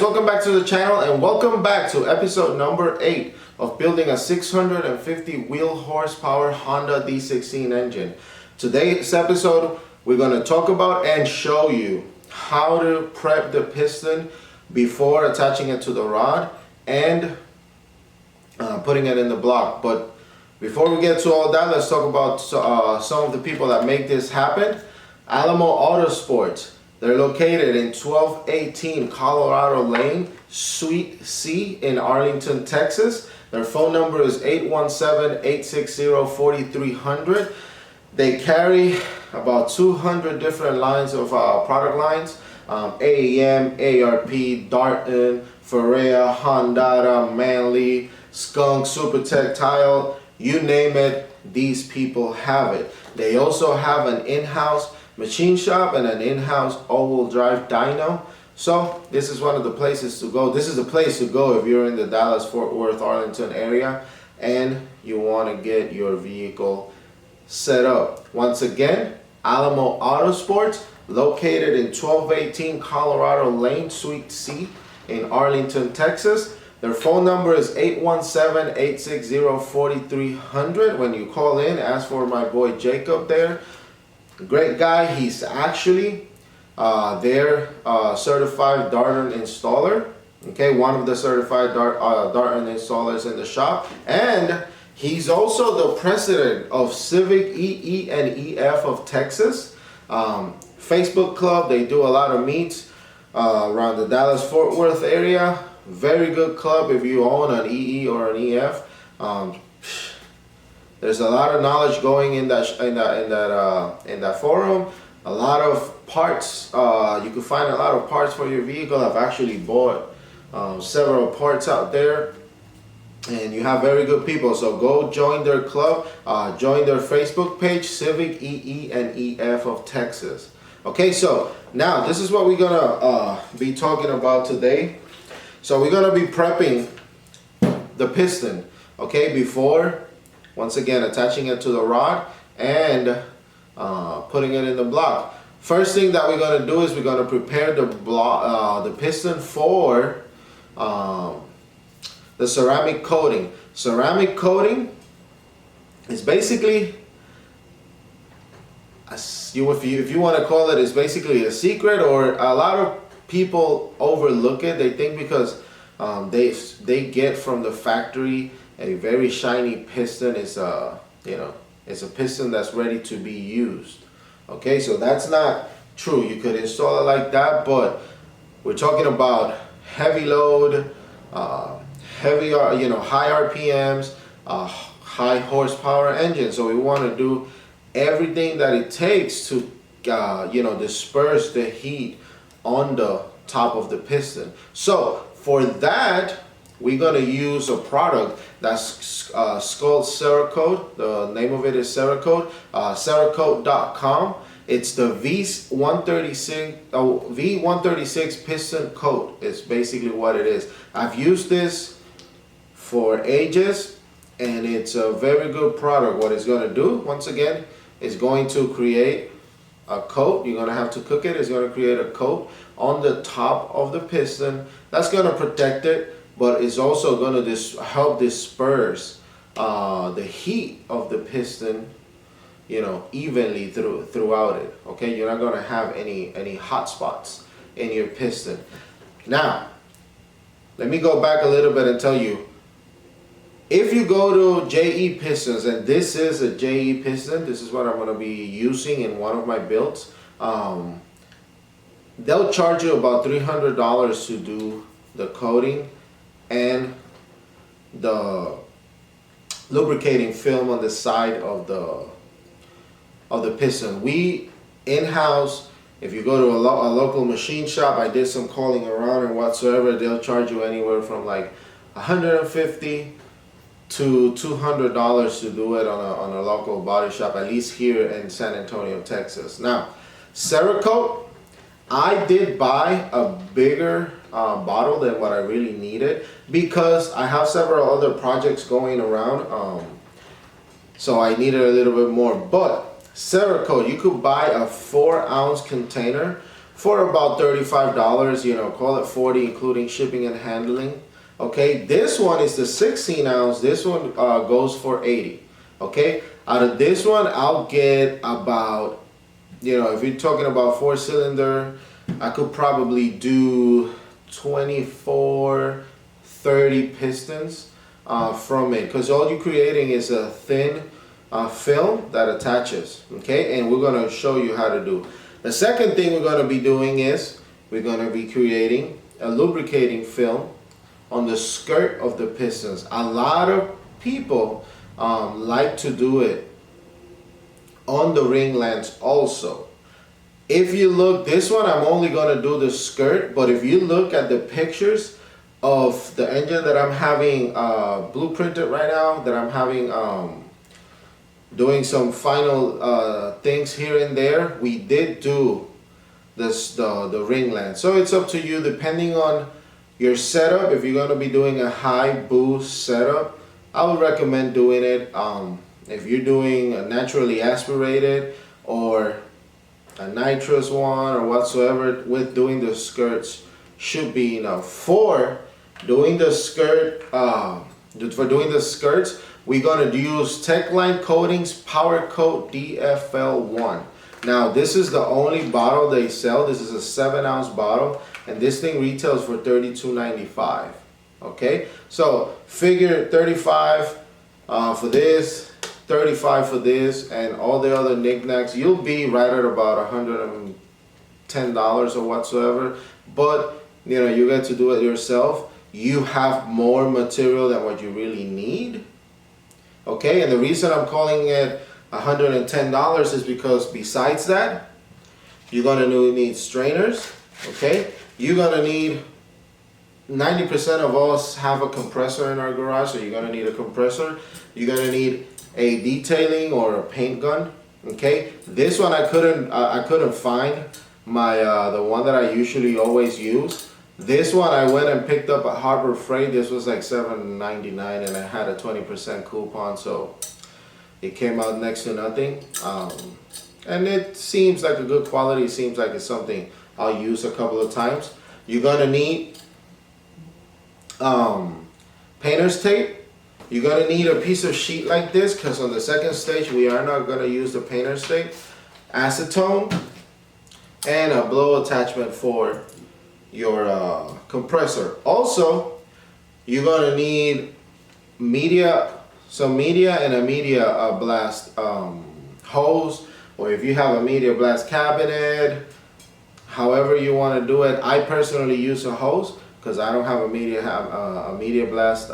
guys, welcome back to the channel and welcome back to episode number 8 of building a 650 wheel horsepower Honda D16 engine. Today's episode we're going to talk about and show you how to prep the piston before attaching it to the rod and putting it in the block. But before we get to all that, let's talk about some of the people that make this happen. Alamo Autosports. They're located in 1218 Colorado Lane, Suite C in Arlington, Texas. Their phone number is 817-860-4300. They carry about 200 different lines of product lines. AEM, ARP, Darton, Ferrea, Honda, Manley, Skunk, Super Tactile, you name it, these people have it. They also have an in-house machine shop and an in-house all-wheel drive dyno. So this is one of the places to go. This is the place to go if you're in the Dallas, Fort Worth, Arlington area and you want to get your vehicle set up. Once again, Alamo Autosports, located in 1218 Colorado Lane, Suite C in Arlington, Texas. Their phone number is 817-860-4300. When you call in, ask for my boy Jacob there. Great guy. He's actually their certified Darton installer. Okay, one of the certified Darton installers in the shop, and he's also the president of Civic EE and EF of Texas Facebook club. They do a lot of meets around the Dallas Fort Worth area. Very good club if you own an EE or an EF. There's a lot of knowledge going in that forum. A lot of parts. You can find a lot of parts for your vehicle. I've actually bought several parts out there, and you have very good people. So go join their club. Join their Facebook page, Civic EE and EF of Texas. Okay, so now this is what we're gonna be talking about today. So we're gonna be prepping the piston. Okay, before. Once again, attaching it to the rod and putting it in the block. First thing that we're going to do is we're going to prepare the block, the piston for the ceramic coating. Ceramic coating is basically, if you want to call it, is basically a secret, or a lot of people overlook it. They think because they get from the factory a very shiny piston is it's a piston that's ready to be used. Okay, so that's not true. You could install it like that, but we're talking about heavy load, heavy, high RPMs, high horsepower engine. So we want to do everything that it takes to disperse the heat on the top of the piston. So for that, we're going to use a product that's called Cerakote. The name of it is Cerakote. Cerakote.com. It's the V136 piston coat. It's basically what it is. I've used this for ages, and it's a very good product. What it's going to do, once again, is going to create a coat. You're going to have to cook it. It's going to create a coat on the top of the piston. That's going to protect it, but it's also going to help disperse the heat of the piston, evenly throughout it. Okay, you're not going to have any hot spots in your piston. Now, let me go back a little bit and tell you, if you go to JE Pistons, and this is a JE piston, this is what I'm going to be using in one of my builds. They'll charge you about $300 to do the coating and the lubricating film on the side of the piston. We in-house, if you go to a local machine shop, I did some calling around and whatsoever, they'll charge you anywhere from like $150 to $200 to do it on a local body shop, at least here in San Antonio, Texas. Now, Cerakote, I did buy a bigger bottle than what I really needed because I have several other projects going around, so I needed a little bit more. But Cerakote, you could buy a 4-ounce container for about $35, you know, call it 40 including shipping and handling. Okay, this one is the 16 ounce. This one goes for 80. Okay, out of this one, I'll get about, you know, if you're talking about 4-cylinder, I could probably do 24, 30 pistons from it, because all you're creating is a thin film that attaches. Okay, and we're going to show you how to do. The second thing we're going to be doing is we're going to be creating a lubricating film on the skirt of the pistons. A lot of people like to do it on the ring lands also. If you look, this one I'm only going to do the skirt, but if you look at the pictures of the engine that I'm having blueprinted right now, that I'm having doing some final things here and there, we did do this the ring land. So it's up to you depending on your setup. If you're going to be doing a high boost setup, I would recommend doing it. If you're doing a naturally aspirated or a nitrous one or whatsoever, with doing the skirts should be enough. For doing the skirt, we're gonna use Techline Coatings Power Coat DFL1. Now this is the only bottle they sell. This is a 7-ounce bottle, and this thing retails for $32.95. Okay, so figure 35 for this, 35 for this, and all the other knickknacks. You'll be right at about $110 or whatsoever. But you know, you get to do it yourself. You have more material than what you really need. Okay, and the reason I'm calling it $110 is because besides that, you're gonna need strainers. Okay, you're gonna need, 90% of us have a compressor in our garage, so you're gonna need a compressor. You're gonna need a detailing or a paint gun. Okay, this one I couldn't find my the one that I usually always use. This one I went and picked up at Harbor Freight. This was like $7.99, and I had a 20% coupon, so it came out next to nothing. And it seems like a good quality. It seems like it's something I'll use a couple of times. You're gonna need painter's tape. You're gonna need a piece of sheet like this, because on the second stage we are not gonna use the painter's tape. Acetone and a blow attachment for your compressor. Also, you're gonna need some media and a media blast hose, or if you have a media blast cabinet, however you want to do it. I personally use a hose because I don't have a media blast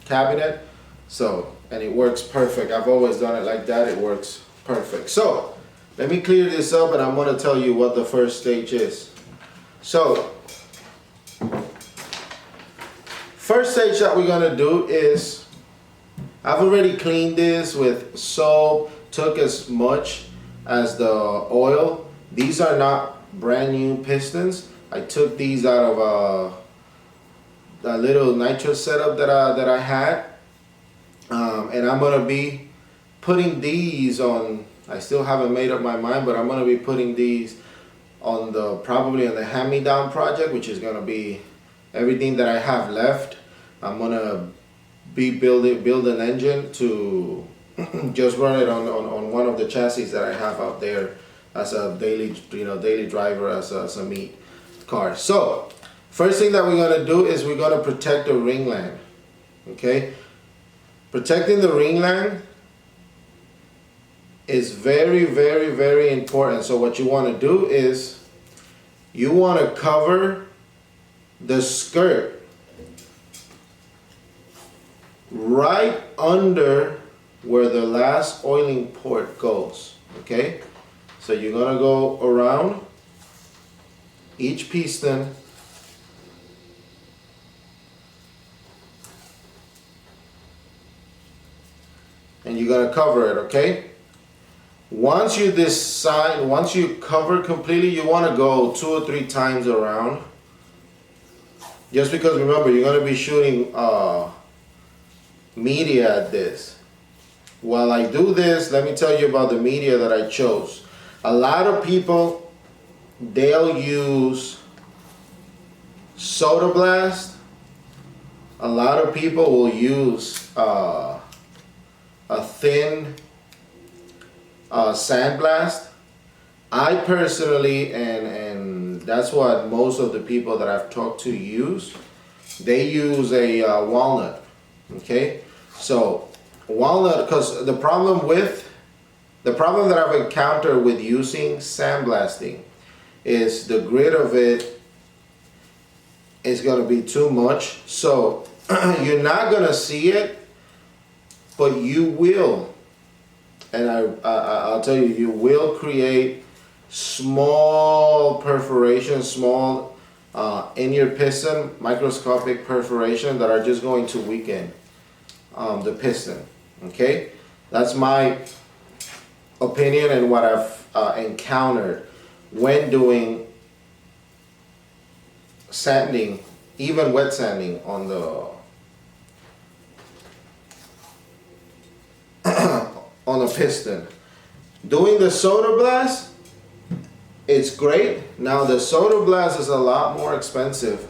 cabinet, so, and it works perfect. I've always done it like that. It works perfect. So let me clear this up, and I'm going to tell you what the first stage is. So first stage that we're going to do is, I've already cleaned this with soap, took as much as the oil. These are not brand new pistons. I took these out of a little nitro setup that I had, and I'm gonna be putting these on. I still haven't made up my mind, but I'm gonna be putting these on probably on the hand-me-down project, which is gonna be everything that I have left. I'm gonna build an engine to just run it on one of the chassis that I have out there as a daily driver, as a meat car. So first thing that we're gonna do is we're gonna protect the ringland. Okay, protecting the ringland is very, very, very important. So what you want to do is you want to cover the skirt right under where the last oiling port goes. Okay, so you're gonna go around each piston and you're gonna cover it. Okay, once you cover completely, you want to go 2 or 3 times around, just because remember you're gonna be shooting media at this. While I do this, let me tell you about the media that I chose. A lot of people they'll use soda blast. A lot of people will use a thin sandblast. I personally, and that's what most of the people that I've talked to use, they use a walnut. Okay, so walnut, because the problem that I've encountered with using sandblasting is the grit of it is going to be too much. So you're not going to see it, but you will. And I'll tell you, you will create small perforations, small in your piston, microscopic perforation that are just going to weaken the piston. Okay, that's my opinion and what I've encountered when doing sanding, even wet sanding on the on a piston. Doing the soda blast, it's great. Now the soda blast is a lot more expensive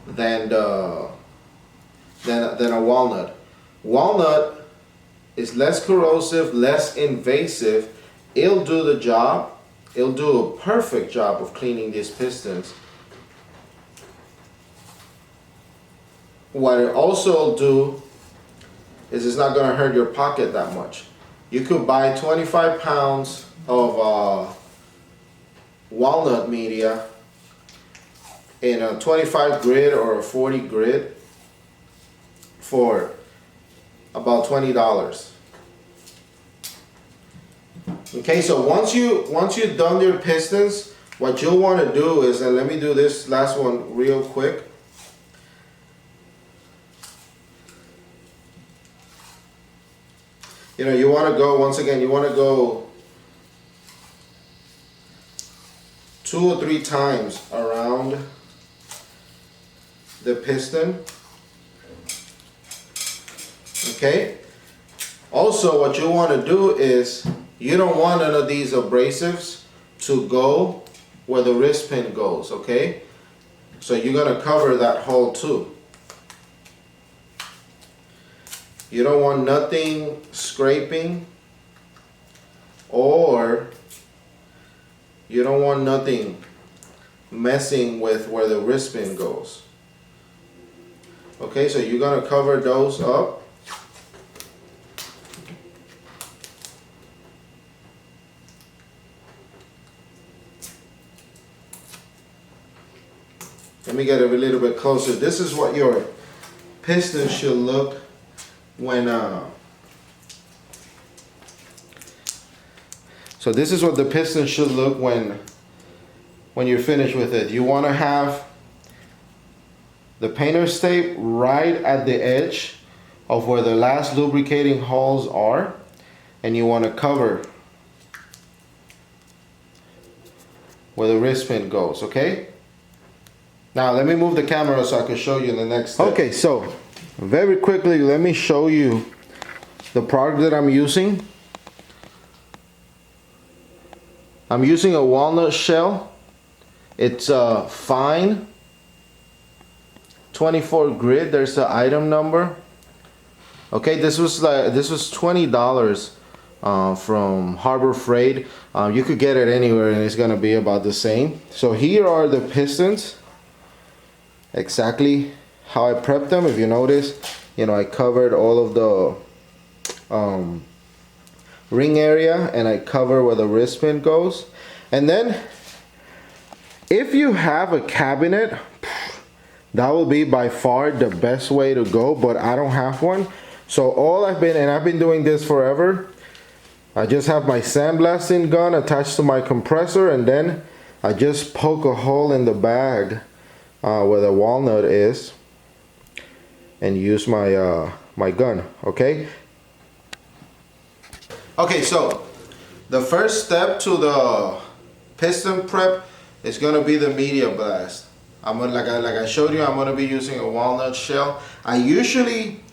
than a walnut. Walnut is less corrosive, less invasive. It'll do the job. It'll do a perfect job of cleaning these pistons. What it also will do is it's not going to hurt your pocket that much. You could buy 25 pounds of walnut media in a 25 grit or a 40 grit for about $20. Okay, so once you've done your pistons, what you'll want to do is, and let me do this last one real quick. You know, you want to go, once again, you want to go 2 or 3 times around the piston. Okay. Also, what you want to do is, you don't want none of these abrasives to go where the wrist pin goes, okay? So you're going to cover that hole too. You don't want nothing scraping, or you don't want nothing messing with where the wrist pin goes. Okay, so you're going to cover those up. Let me get a little bit closer. This is what your piston should look when so this is what the piston should look when you're finished with it. You want to have the painter's tape right at the edge of where the last lubricating holes are, and you want to cover where the wrist pin goes, okay? Now let me move the camera so I can show you the next step. Okay, so very quickly, let me show you the product that I'm using. I'm using a walnut shell. It's a fine 24 grit. There's the item number. Okay, this was $20 from Harbor Freight. You could get it anywhere and it's gonna be about the same. So here are the pistons. Exactly how I prepped them. If you notice, you know, I covered all of the ring area, and I cover where the wrist pin goes. And then if you have a cabinet, that will be by far the best way to go, but I don't have one. So all I've been doing this forever. I just have my sandblasting gun attached to my compressor, and then I just poke a hole in the bag where the walnut is, and use my my gun. Okay, so the first step to the piston prep is going to be the media blast. I'm gonna, like I showed you, I'm going to be using a walnut shell. I usually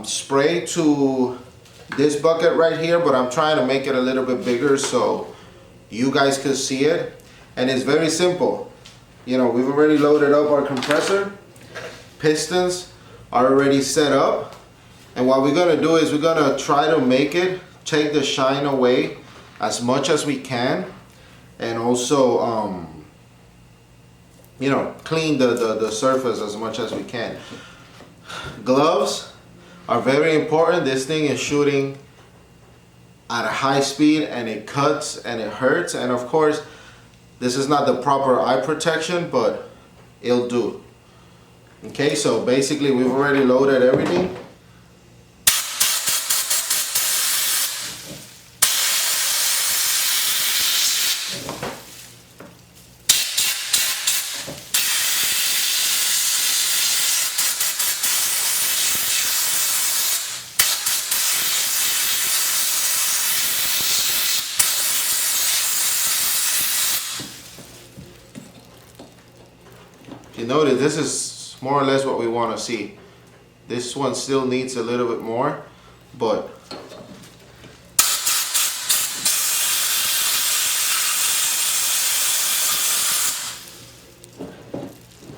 spray to this bucket right here, but I'm trying to make it a little bit bigger so you guys could see it. And it's very simple. You know, we've already loaded up our compressor. Pistons are already set up. And what we're gonna do is we're gonna try to make it, take the shine away as much as we can. And also, you know, clean the surface as much as we can. Gloves are very important. This thing is shooting at a high speed and it cuts and it hurts. And of course, this is not the proper eye protection, but it'll do. Okay, so basically we've already loaded everything. You notice this is more or less what we want to see. This one still needs a little bit more, but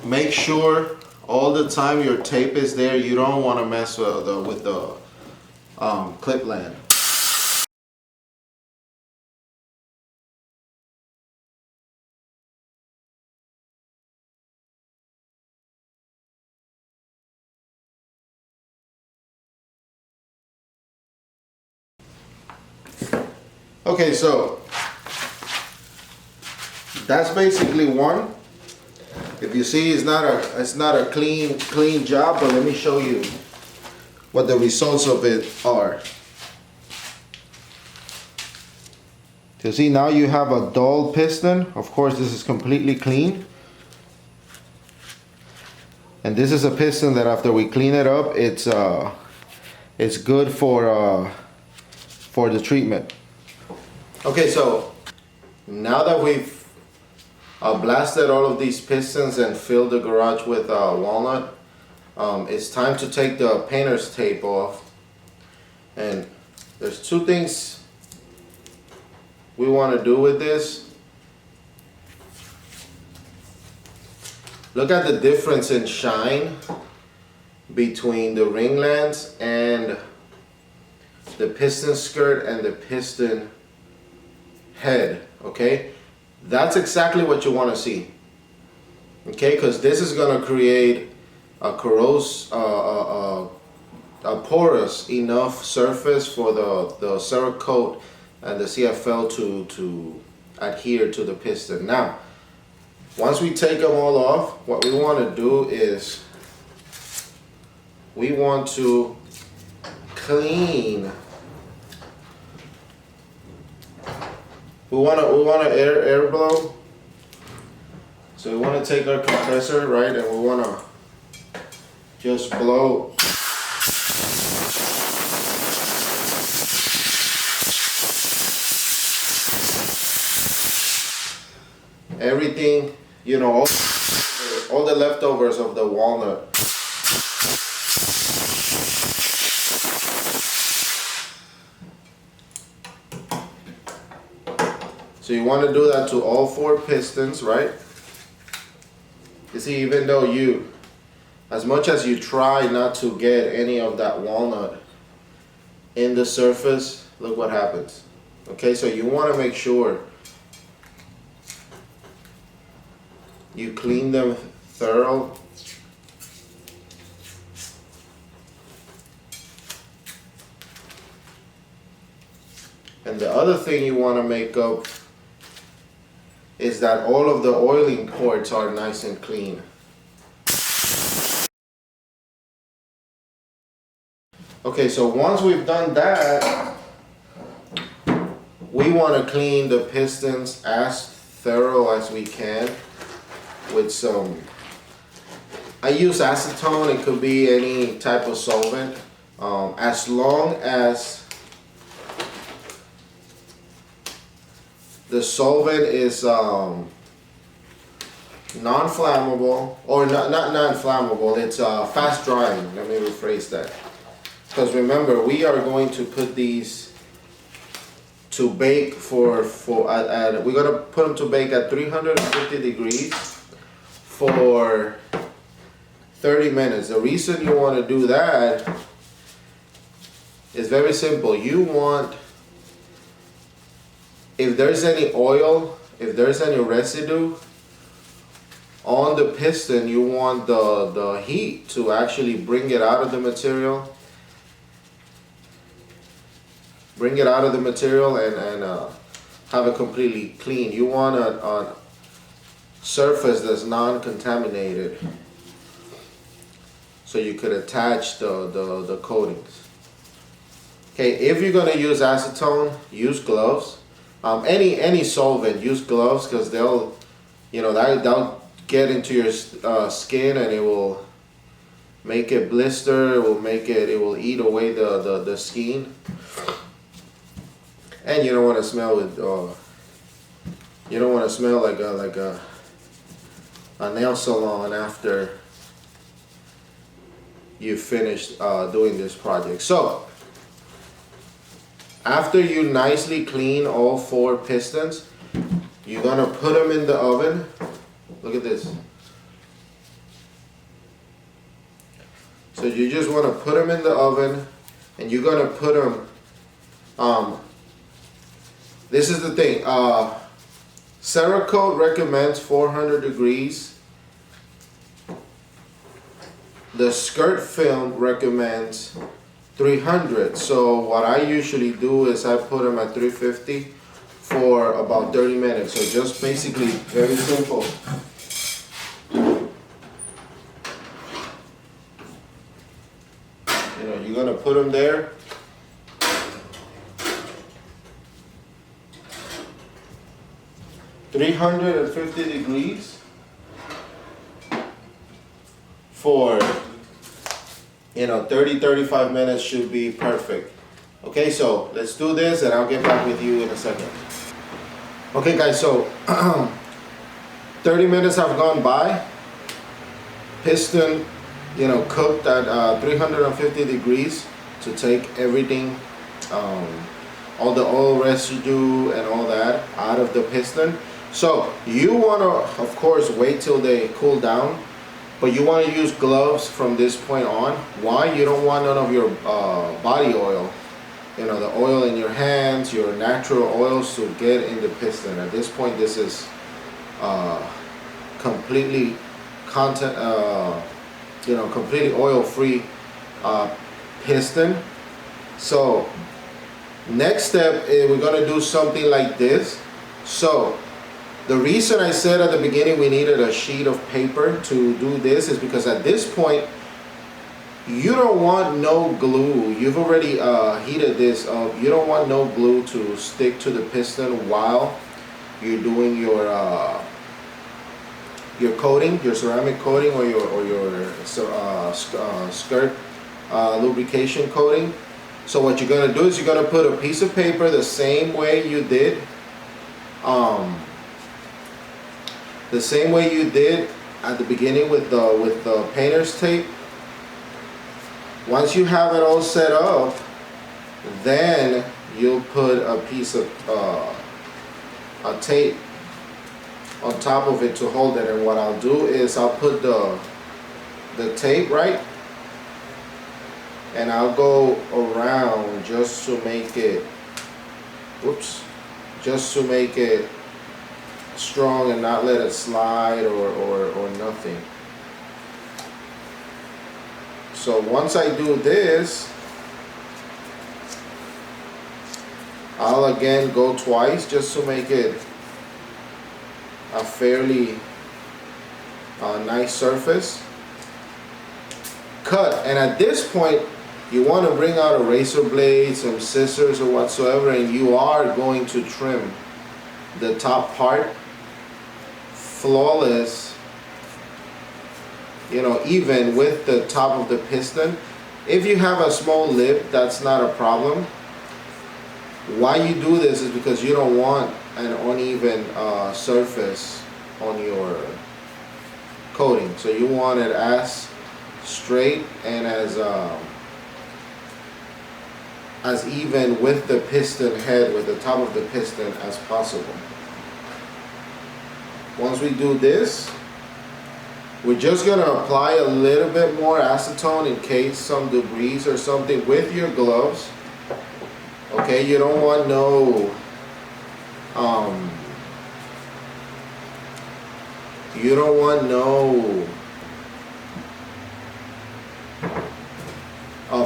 make sure all the time your tape is there. You don't want to mess with the clip land. Okay, so that's basically one. If you see, it's not a clean job, but let me show you what the results of it are. You see, now you have a dull piston. Of course, this is completely clean. And this is a piston that after we clean it up, it's good for the treatment. Okay, so now that we've blasted all of these pistons and filled the garage with walnut, it's time to take the painter's tape off. And there's two things we want to do with this. Look at the difference in shine between the ringlands and the piston skirt and the piston head. Okay, that's exactly what you want to see. Okay, because this is going to create a porous enough surface for the Cerakote and the CFL to adhere to the piston. Now, once we take them all off, what we want to do is we want to clean. We want to air blow. So we want to take our compressor, right, and we want to just blow. Everything, you know, all the leftovers of the walnut. So you want to do that to all four pistons, right? You see, even though as much as you try not to get any of that walnut in the surface, look what happens. Okay, so you want to make sure you clean them thorough. And the other thing you want to make up is that all of the oiling ports are nice and clean. Okay, so once we've done that, we want to clean the pistons as thorough as we can with some, I use acetone. It could be any type of solvent, as long as the solvent is non-flammable, or not non-flammable, it's fast drying. Let me rephrase that. Because remember, we are going to put these to bake we're gonna put them to bake at 350 degrees for 30 minutes. The reason you want to do that is very simple. You want, if there's any oil, if there's any residue on the piston, you want the heat to actually bring it out of the material. Bring it out of the material and have it completely clean. You want a surface that's non-contaminated, so you could attach the coatings. Okay, if you're gonna use acetone, use gloves. Any solvent, use gloves, because they'll get into your skin and it will make it blister. It will eat away the skin. And you don't want to smell with you don't want to smell like a nail salon after you finished doing this project. So after you nicely clean all 4 pistons, you're gonna put them in the oven. Look at this. So you just want to put them in the oven, and you're gonna put them. This is the thing. Cerakote recommends 400 degrees. The skirt film recommends 300. So what I usually do is I put them at 350 for about 30 minutes. So just basically very simple. You're gonna put them there. (350 degrees) for 30-35 minutes should be perfect. Okay, so let's do this and I'll get back with you in a second. Okay guys, so 30 minutes have gone by. Piston cooked at 350 degrees to take everything, all the oil residue and all that out of the piston. So you want to, of course, wait till they cool down, but you want to use gloves from this point on. Why? You don't want none of your body oil, the oil in your hands, your natural oils, to get in the piston. At this point, this is completely completely oil-free piston. So next step is we're gonna do something like this. So the reason I said at the beginning we needed a sheet of paper to do this is because at this point you don't want no glue. You've already heated this up. You don't want no glue to stick to the piston while you're doing your coating, your ceramic coating, or your skirt lubrication coating. So what you're gonna do is you're gonna put a piece of paper the same way you did at the beginning with the painter's tape. Once you have it all set up, then you'll put a piece of a tape on top of it to hold it. And what I'll do is I'll put the tape right, and I'll go around just to make it, just to make it strong and not let it slide or nothing. So once I do this, I'll again go twice just to make it a fairly nice surface. Cut, and at this point you want to bring out a razor blade, some scissors or whatsoever, and you are going to trim the top part flawless, even with the top of the piston. If you have a small lip, that's not a problem. Why you do this is because you don't want an uneven surface on your coating. So you want it as straight and as as even with the piston head, with the top of the piston as possible. Once we do this, we're just gonna apply a little bit more acetone in case some debris or something with your gloves. Okay, you don't want no you don't want no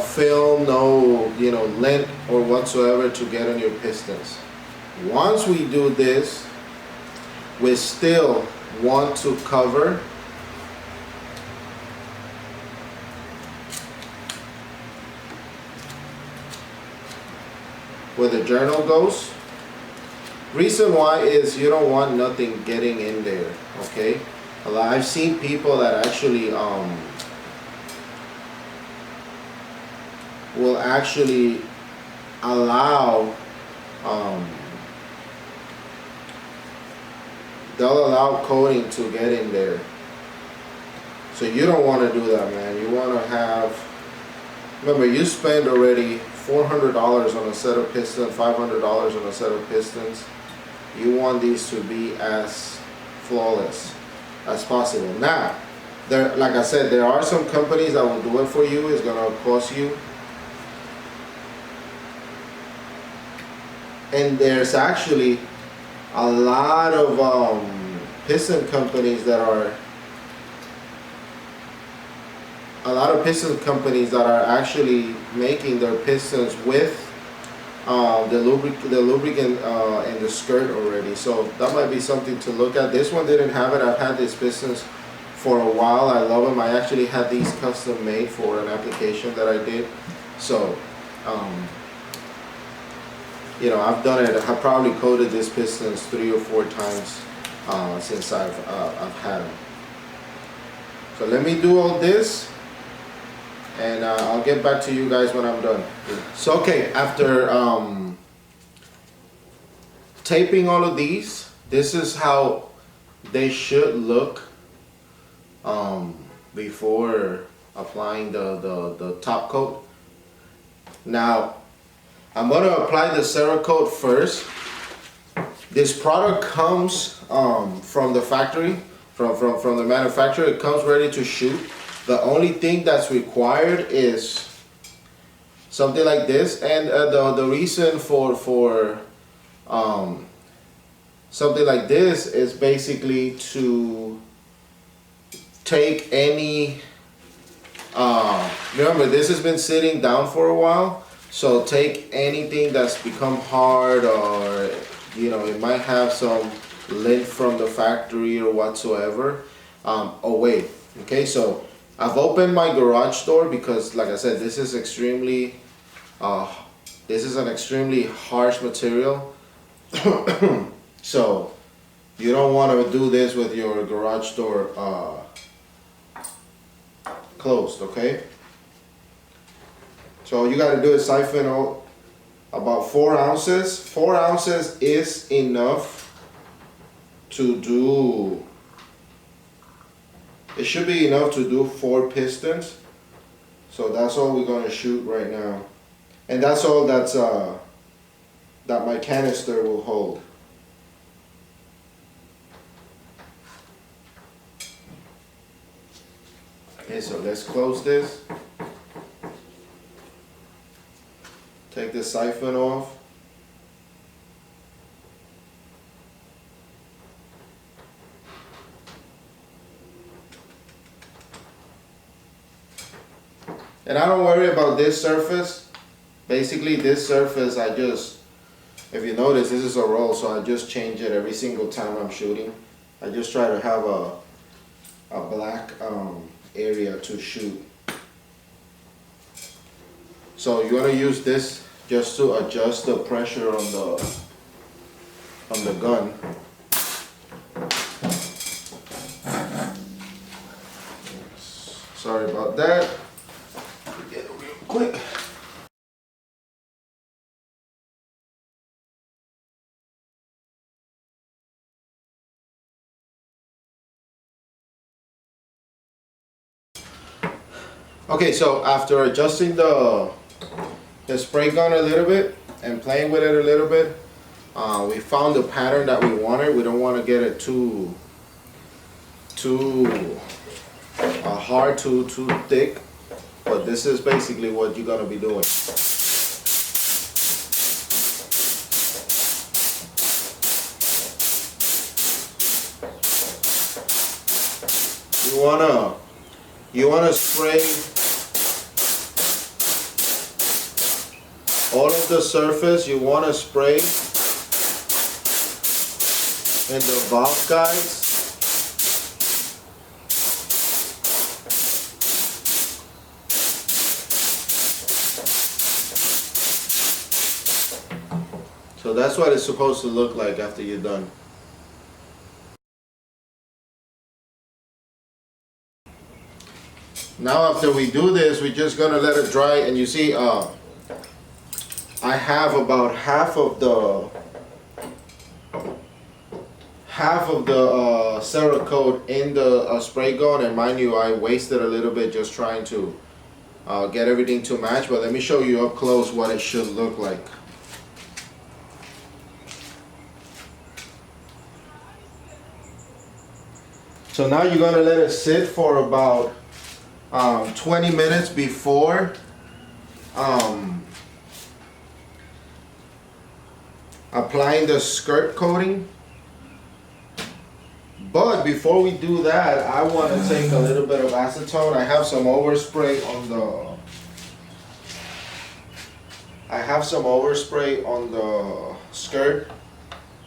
film, no lint or whatsoever to get on your pistons. Once we do this, we still want to cover where the journal goes. Reason why is you don't want nothing getting in there, okay? I've seen people that actually will actually allow they'll allow coating to get in there. So you don't want to do that, man. You want to have, remember, you spend already $400 on a set of pistons, $500 on a set of pistons. You want these to be as flawless as possible. Now, like I said, there are some companies that will do it for you. It's going to cost you. And there's actually a lot of piston companies that are actually making their pistons with the lubricant and the skirt already. So that might be something to look at. This one didn't have it. I've had these pistons for a while. I love them. I actually had these custom made for an application that I did. So I've done it. I've probably coated these pistons 3 or 4 times since I've had them. So let me do all this, and I'll get back to you guys when I'm done. So okay, after taping all of these, this is how they should look before applying the top coat. Now I'm going to apply the Cerakote first. This product comes from the factory, from the manufacturer. It comes ready to shoot. The only thing that's required is something like this, and the reason for something like this is basically to take any. Remember, this has been sitting down for a while. So take anything that's become hard, or it might have some lint from the factory or whatsoever, away. Okay, so I've opened my garage door because, like I said, this is an extremely harsh material. So you don't want to do this with your garage door closed, okay? So all you got to do is siphon out about 4 ounces. 4 ounces is enough to do, it should be enough to do 4 pistons. So that's all we're going to shoot right now. And that's all that my canister will hold. Okay, so let's close this. Take the siphon off. And I don't worry about this surface. Basically this surface, if you notice, this is a roll, so I just change it every single time I'm shooting. I just try to have a black area to shoot. So you want to use this just to adjust the pressure on the gun. Sorry about that. Get it real quick. Okay, so after adjusting the the spray gun a little bit and playing with it a little bit, we found the pattern that we wanted. We don't want to get it too hard, too thick, but this is basically what you're gonna be doing. You wanna spray all of the surface. You wanna spray in the valve guides. So that's what it's supposed to look like after you're done. Now after we do this, we're just gonna let it dry, and you see I have about half of the Cerakote in the spray gun, and mind you, I wasted a little bit just trying to get everything to match, but let me show you up close what it should look like. So now you're gonna let it sit for about 20 minutes before applying the skirt coating. But before we do that, I want to take a little bit of acetone. I have some overspray on the skirt.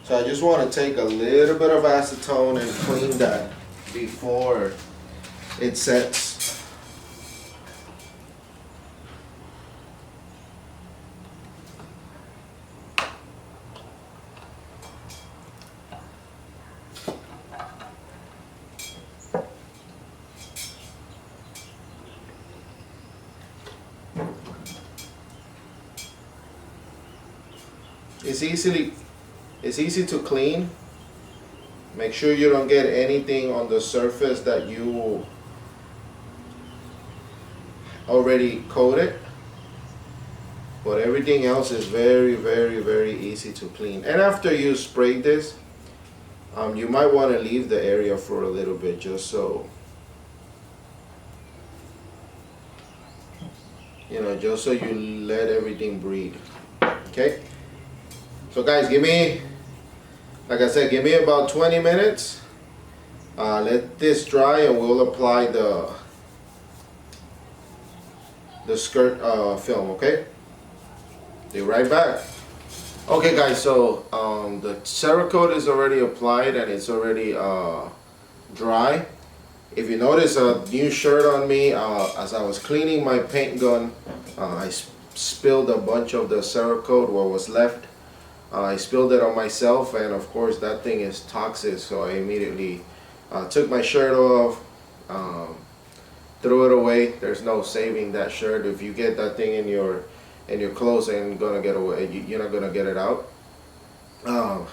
So I just want to take a little bit of acetone and clean that before it sets. It's easy to clean. Make sure you don't get anything on the surface that you already coated, but everything else is very, very, very easy to clean. And after you spray this, you might want to leave the area for a little bit, just so you let everything breathe. Okay, so guys, like I said, give me about 20 minutes. Let this dry, and we'll apply the skirt film. Okay, be right back. Okay guys, so the Cerakote is already applied and it's already dry. If you notice a new shirt on me, as I was cleaning my paint gun, I spilled a bunch of the Cerakote, what was left. I spilled it on myself, and of course that thing is toxic, so I immediately took my shirt off, threw it away. There's no saving that shirt. If you get that thing in your clothes, and gonna get away, you're not gonna get it out.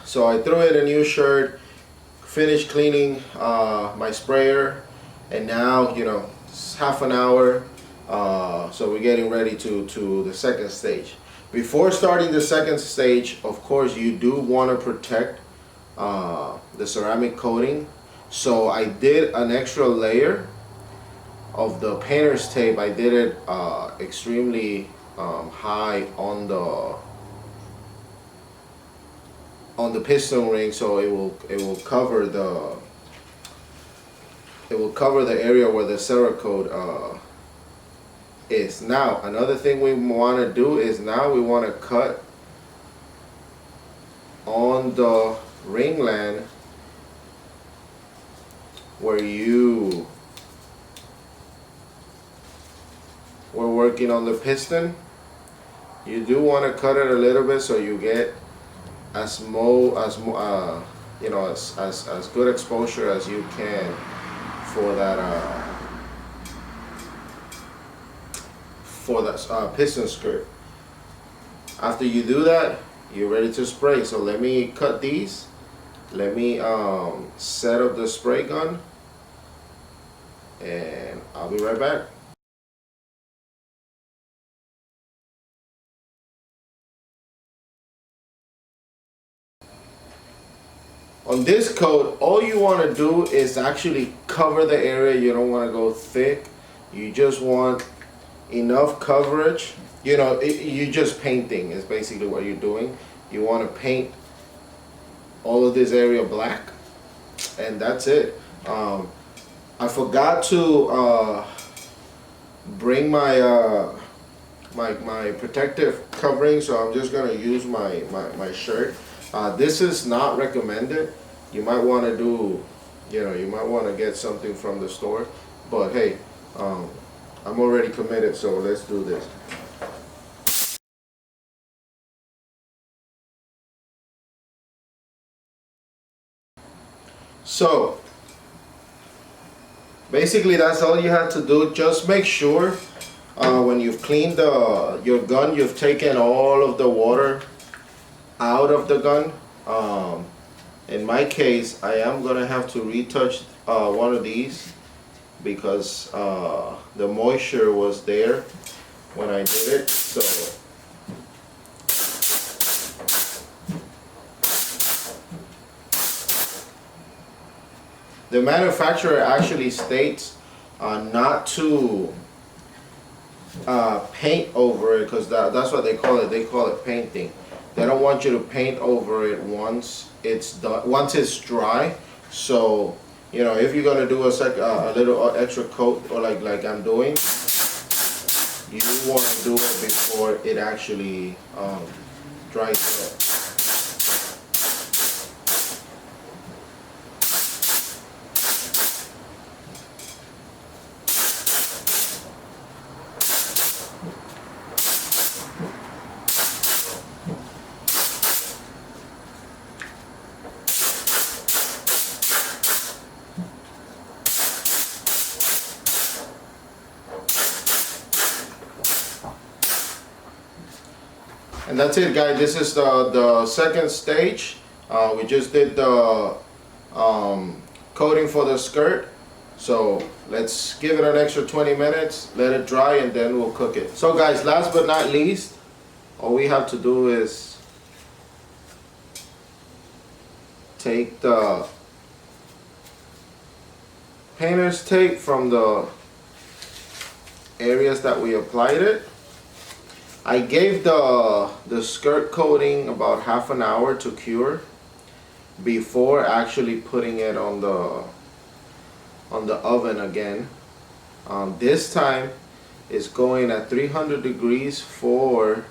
So I threw in a new shirt, finished cleaning my sprayer, and now it's half an hour, so we're getting ready to the second stage. Before starting the second stage, of course, you do want to protect the ceramic coating. So I did an extra layer of the painter's tape. I did it extremely high on the piston ring, so it will cover the area where the Cerakote is. Now another thing we want to do is now we want to cut on the ringland where we're working on the piston. You do want to cut it a little bit so you get as good exposure as you can for that piston skirt. After you do that, you're ready to spray. So let me cut these. Let me set up the spray gun, and I'll be right back. On this coat, all you want to do is actually cover the area. You don't want to go thick. You just want enough coverage. You know, you're just painting is basically what you're doing. You want to paint all of this area black, and that's it. I forgot to bring my my protective covering, so I'm just gonna use my shirt. This is not recommended. You might want to do, you know, you might want to get something from the store, but hey, I'm already committed, so let's do this. So basically that's all you have to do. Just make sure when you've cleaned your gun, you've taken all of the water out of the gun. In my case, I am gonna have to retouch one of these because the moisture was there when I did it. So the manufacturer actually states not to paint over it, because that's what they call it. They call it painting. They don't want you to paint over it once it's done, once it's dry. So, you know, if you're gonna do a little extra coat, or like I'm doing, you want to do it before it actually dries up. And that's it, guys. This is the second stage. We just did the coating for the skirt. So let's give it an extra 20 minutes, let it dry, and then we'll cook it. So guys, last but not least, all we have to do is take the painter's tape from the areas that we applied it. I gave the skirt coating about half an hour to cure before actually putting it on the oven again. This time it's going at 300 degrees for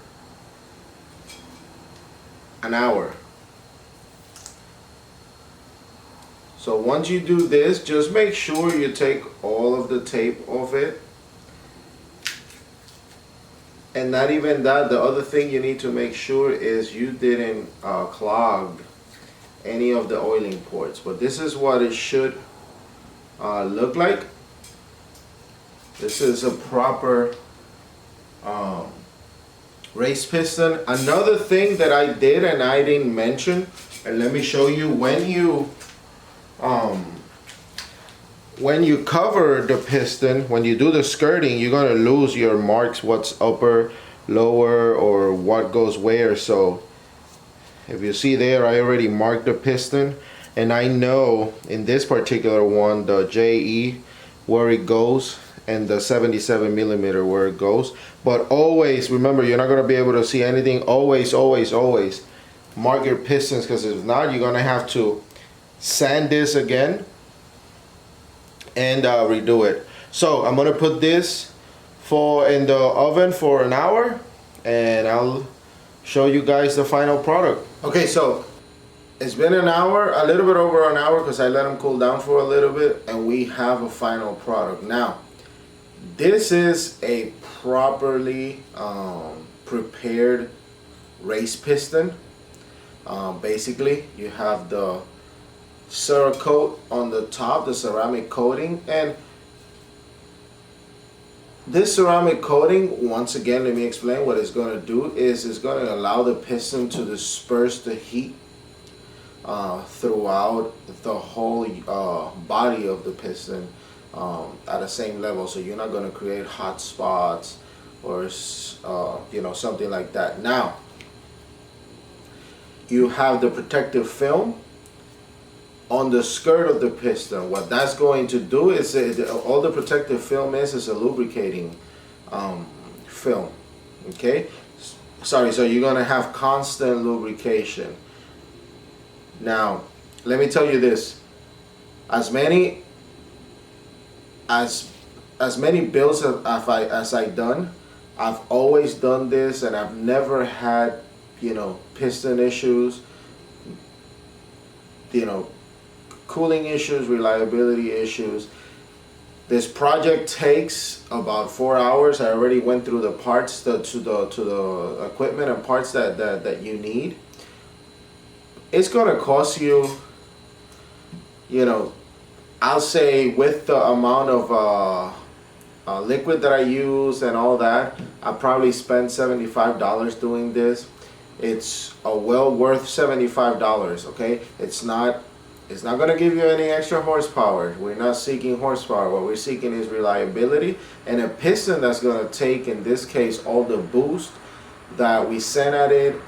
an hour. So once you do this, just make sure you take all of the tape off it. And not even that, the other thing you need to make sure is you didn't clog any of the oiling ports. But this is what it should look like. This is a proper race piston. Another thing that I did and I didn't mention, and let me show you, when you cover the piston, when you do the skirting, you're gonna lose your marks, what's upper, lower, or what goes where. So if you see there, I already marked the piston, and I know in this particular one, the JE where it goes, and the 77 millimeter where it goes. But always remember, you're not gonna be able to see anything. Always mark your pistons, because if not, you're gonna have to sand this again and redo it. So I'm gonna put this in the oven for an hour, and I'll show you guys the final product. Okay, so it's been an hour, a little bit over an hour, because I let them cool down for a little bit, and we have a final product. Now, this is a properly prepared race piston. Basically, you have the Cerakote on the top, the ceramic coating, and this ceramic coating, once again, let me explain what it's going to do. Is it's going to allow the piston to disperse the heat throughout the whole body of the piston at the same level, so you're not going to create hot spots or you know, something like that. Now you have the protective film. on the skirt of the piston. What that's going to do is all the protective film is a lubricating film. Okay, sorry. So you're gonna have constant lubrication. Now, let me tell you this: as many builds as I've done, I've always done this, and I've never had, you know, piston issues, you know, cooling issues, reliability issues. This project takes about 4 hours. I already went through the parts, to the equipment and parts that you need. It's gonna cost you, you know, I'll say with the amount of liquid that I use and all that, I probably spent $75 doing this. It's well worth $75. Okay, it's not gonna give you any extra horsepower. We're not seeking horsepower. What we're seeking is reliability, and a piston that's gonna take, in this case, all the boost that we sent at it.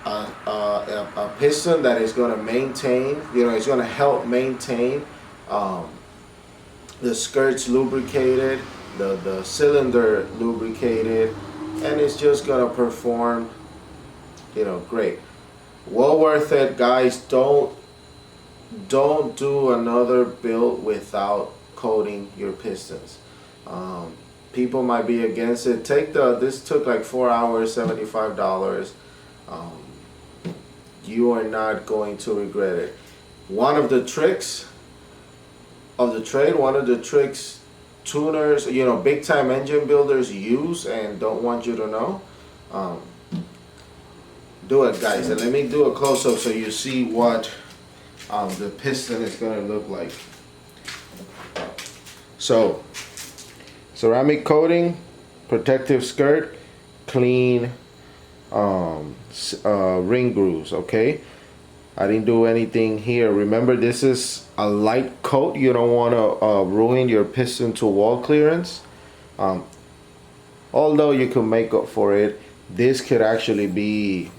A piston that is going to maintain, you know, it's going to help maintain the skirts lubricated, the cylinder lubricated, and it's just going to perform, you know, great. Well worth it, guys. Don't do another build without coating your pistons. People might be against it. This took like 4 hours, $75. You are not going to regret it. One of the tricks of the trade, tuners, you know, big time engine builders use and don't want you to know. Do it, guys, and let me do a close up so you see what the piston is going to look like. So, ceramic coating, protective skirt, clean ring grooves. Okay, I didn't do anything here. Remember, this is a light coat. You don't want to ruin your piston to wall clearance. Although you can make up for it, this could actually be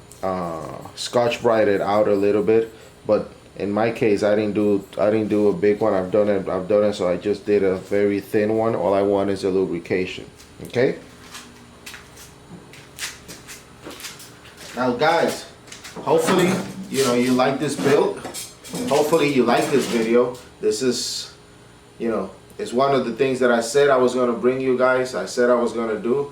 scotch brighted out a little bit, but in my case, I didn't do a big one. I've done it, so I just did a very thin one. All I want is a lubrication. Okay. Now, guys, hopefully, you know, you like this build. Hopefully you like this video. This is, you know, it's one of the things that I said I was going to bring you guys. I said I was going to do,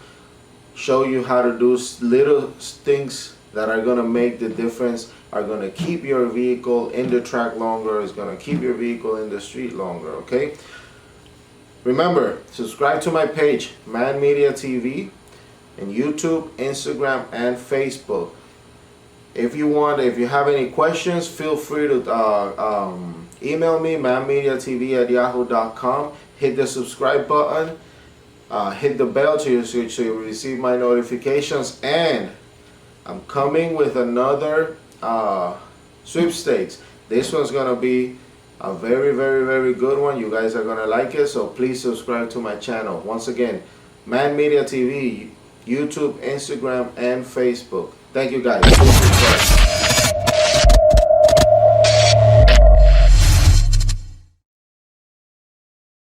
show you how to do little things that are going to make the difference, are going to keep your vehicle in the track longer, is going to keep your vehicle in the street longer. Okay, remember, subscribe to my page, Man Media TV, and YouTube, Instagram, and Facebook. If you have any questions, feel free to email me, manmediatv@yahoo.com. Hit the subscribe button, hit the bell so you receive my notifications, and I'm coming with another sweepstakes. This one's gonna be a very, very, very good one. You guys are gonna like it, so please subscribe to my channel. Once again, Man Media TV, YouTube, Instagram, and Facebook. Thank you, guys. Please subscribe.